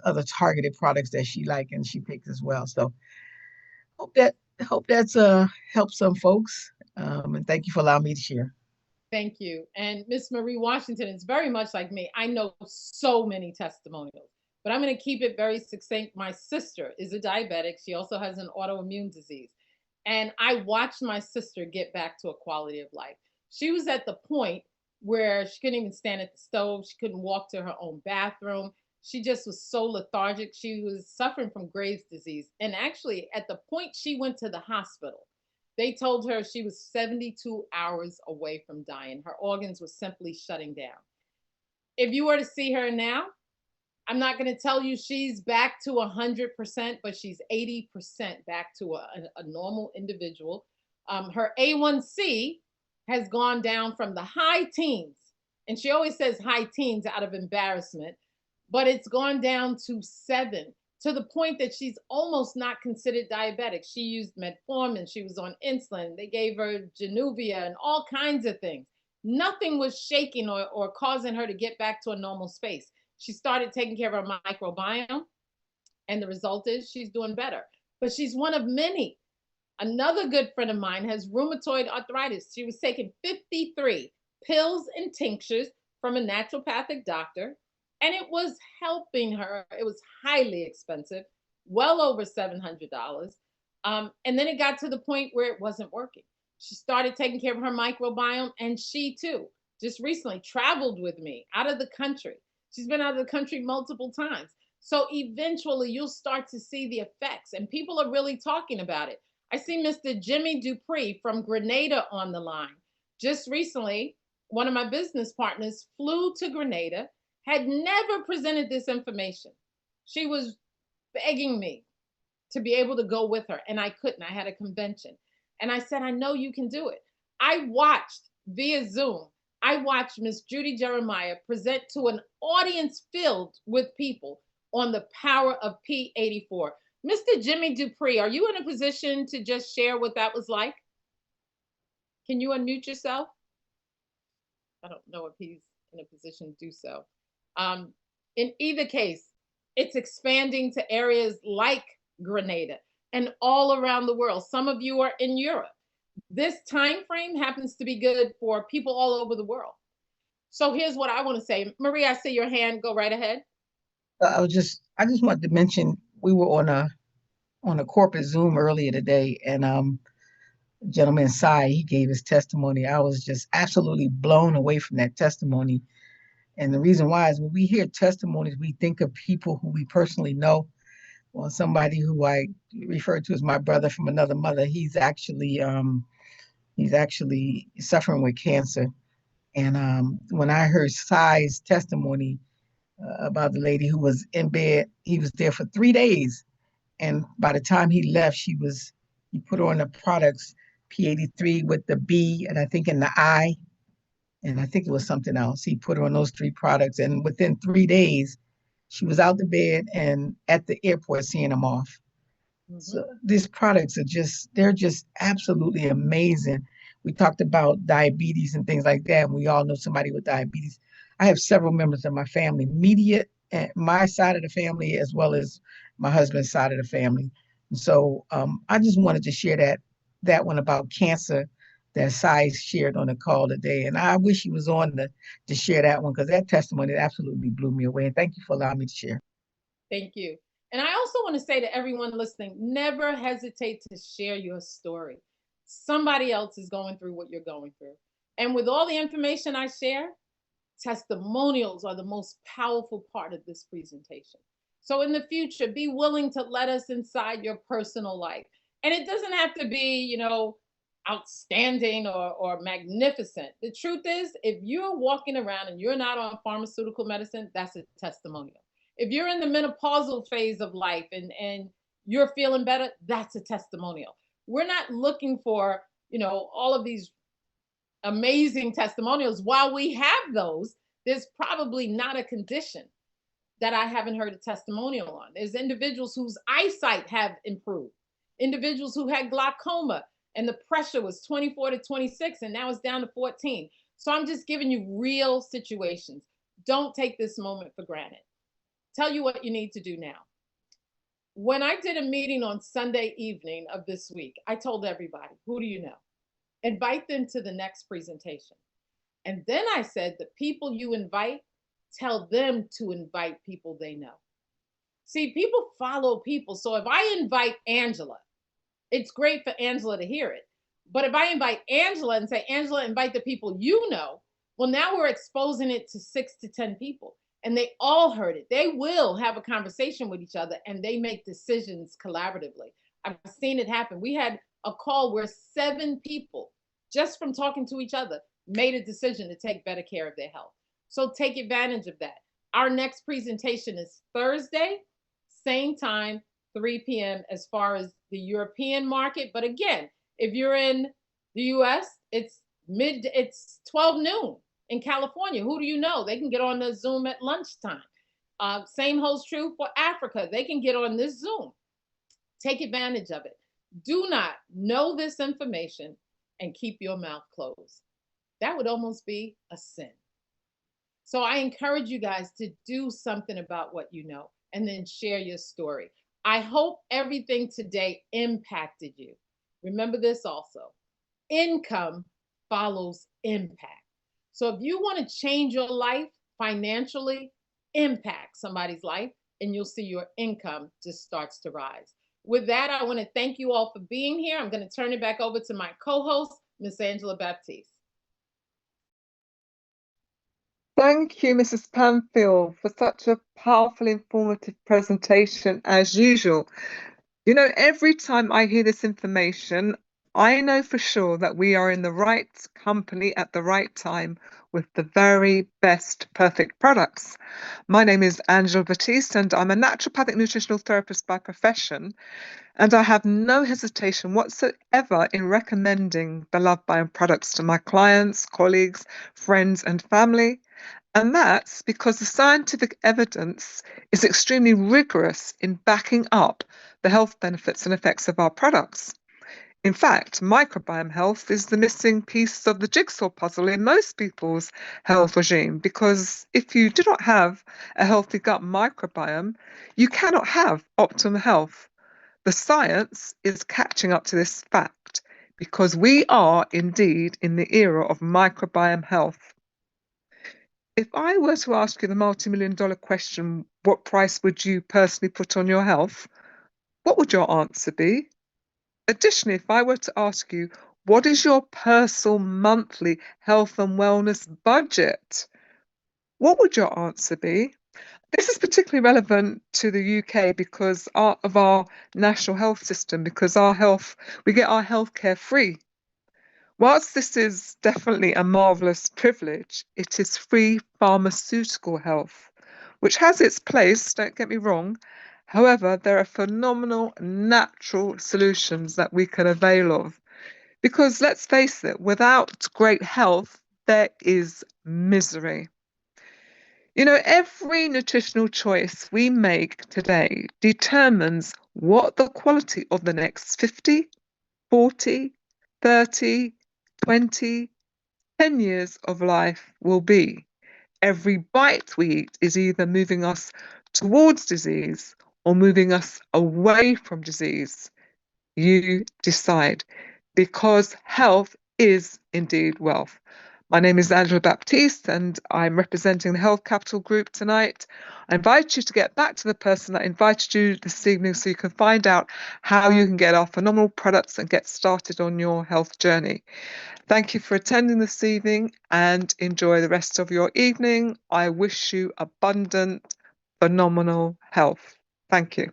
other targeted products that she like and she picks as well. So hope that hope that's helped some folks. And thank you for allowing me to share. Thank you. And Miss Marie Washington is very much like me. I know so many testimonials, but I'm going to keep it very succinct. My sister is a diabetic. She also has an autoimmune disease. And I watched my sister get back to a quality of life. She was at the point where she couldn't even stand at the stove. She couldn't walk to her own bathroom. She just was so lethargic. She was suffering from Graves' disease. And actually, at the point she went to the hospital, they told her she was 72 hours away from dying. Her organs were simply shutting down. If you were to see her now, I'm not going to tell you she's back to 100%, but she's 80% back to a normal individual. Her A1C has gone down from the high teens, and she always says high teens out of embarrassment, but it's gone down to 7, to the point that she's almost not considered diabetic. She used metformin, she was on insulin, they gave her Januvia and all kinds of things. Nothing was shaking or causing her to get back to a normal space. She started taking care of her microbiome, and the result is she's doing better. But she's one of many. Another good friend of mine has rheumatoid arthritis. She was taking 53 pills and tinctures from a naturopathic doctor, and it was helping her. It was highly expensive, well over $700. And then it got to the point where it wasn't working. She started taking care of her microbiome, and she too just recently traveled with me out of the country. She's been out of the country multiple times. So eventually you'll start to see the effects, and people are really talking about it. I see Mr. Jimmy Dupree from Grenada on the line. Just recently, one of my business partners flew to Grenada, had never presented this information. She was begging me to be able to go with her, and I couldn't. I had a convention. And I said, I know you can do it. I watched via Zoom, I watched Miss Judy Jeremiah present to an audience filled with people on the power of P84. Mr. Jimmy Dupree, are you in a position to just share what that was like? Can you unmute yourself? I don't know if he's in a position to do so. Um, in either case, it's expanding to areas like Grenada and all around the world. Some of you are in Europe. This time frame happens to be good for people all over the world. So here's what I want to say. Maria, I see your hand. Go right ahead. I just wanted to mention we were on a corporate Zoom earlier today, and gentleman Sai, he gave his testimony. I was just absolutely blown away from that testimony. And the reason why is when we hear testimonies, we think of people who we personally know. Well, somebody who I refer to as my brother from another mother, he's actually suffering with cancer. And when I heard Sai's testimony about the lady who was in bed, he was there for 3 days, and by the time he left, he put on the products P83 with the B, and I think in the I, and I think it was something else. He put on those 3 products, and within 3 days, she was out the bed and at the airport seeing him off. Mm-hmm. So these products they're just absolutely amazing. We talked about diabetes and things like that. And we all know somebody with diabetes. I have several members of my family, immediate, my side of the family, as well as my husband's side of the family. And so I just wanted to share that one about cancer that Sai shared on the call today. And I wish he was on to share that one because that testimony absolutely blew me away. And thank you for allowing me to share. Thank you. And I also want to say to everyone listening, never hesitate to share your story. Somebody else is going through what you're going through. And with all the information I share, testimonials are the most powerful part of this presentation. So in the future, be willing to let us inside your personal life. And it doesn't have to be, outstanding or magnificent. The truth is, if you're walking around and you're not on pharmaceutical medicine, that's a testimonial. If you're in the menopausal phase of life and you're feeling better, that's a testimonial. We're not looking for, all of these amazing testimonials. While we have those, there's probably not a condition that I haven't heard a testimonial on. There's individuals whose eyesight have improved, individuals who had glaucoma and the pressure was 24 to 26 and now it's down to 14. So I'm just giving you real situations. Don't take this moment for granted. Tell you what you need to do now. When I did a meeting on Sunday evening of this week, I told everybody, who do you know? Invite them to the next presentation. And then I said, the people you invite, tell them to invite people they know. See, people follow people. So if I invite Angela, it's great for Angela to hear it. But if I invite Angela and say, Angela, invite the people you know, well, now we're exposing it to 6 to 10 people. And they all heard it. They will have a conversation with each other and they make decisions collaboratively. I've seen it happen. We had a call where 7 people, just from talking to each other, made a decision to take better care of their health. So take advantage of that. Our next presentation is Thursday, same time, 3 p.m. as far as the European market. But again, if you're in the US, it's 12 noon. In California, who do you know? They can get on the Zoom at lunchtime. Same holds true for Africa. They can get on this Zoom. Take advantage of it. Do not know this information and keep your mouth closed. That would almost be a sin. So I encourage you guys to do something about what you know and then share your story. I hope everything today impacted you. Remember this also. Income follows impact. So if you want to change your life financially, impact somebody's life, and you'll see your income just starts to rise. With that, I want to thank you all for being here. I'm going to turn it back over to my co-host, Miss Angela Baptiste. Thank you, Mrs. Panfield, for such a powerful, informative presentation as usual. You know, every time I hear this information, I know for sure that we are in the right company at the right time with the very best perfect products. My name is Angela Baptiste and I'm a naturopathic nutritional therapist by profession, and I have no hesitation whatsoever in recommending the Love Biome products to my clients, colleagues, friends and family. And that's because the scientific evidence is extremely rigorous in backing up the health benefits and effects of our products. In fact, microbiome health is the missing piece of the jigsaw puzzle in most people's health regime, because if you do not have a healthy gut microbiome, you cannot have optimal health. The science is catching up to this fact because we are indeed in the era of microbiome health. If I were to ask you the multi-million-dollar question, what price would you personally put on your health? What would your answer be? Additionally, if I were to ask you, what is your personal monthly health and wellness budget? What would your answer be? This is particularly relevant to the UK because of our national health system, because we get our healthcare free. Whilst this is definitely a marvellous privilege, it is free pharmaceutical health, which has its place, don't get me wrong. However, there are phenomenal natural solutions that we can avail of. Because let's face it, without great health, there is misery. You know, every nutritional choice we make today determines what the quality of the next 50, 40, 30, 20, 10 years of life will be. Every bite we eat is either moving us towards disease or moving us away from disease. You decide, because health is indeed wealth. My name is Angela Baptiste and I'm representing the Health Capital Group tonight. I invite you to get back to the person that invited you this evening so you can find out how you can get our phenomenal products and get started on your health journey. Thank you for attending this evening and enjoy the rest of your evening. I wish you abundant, phenomenal health. Thank you.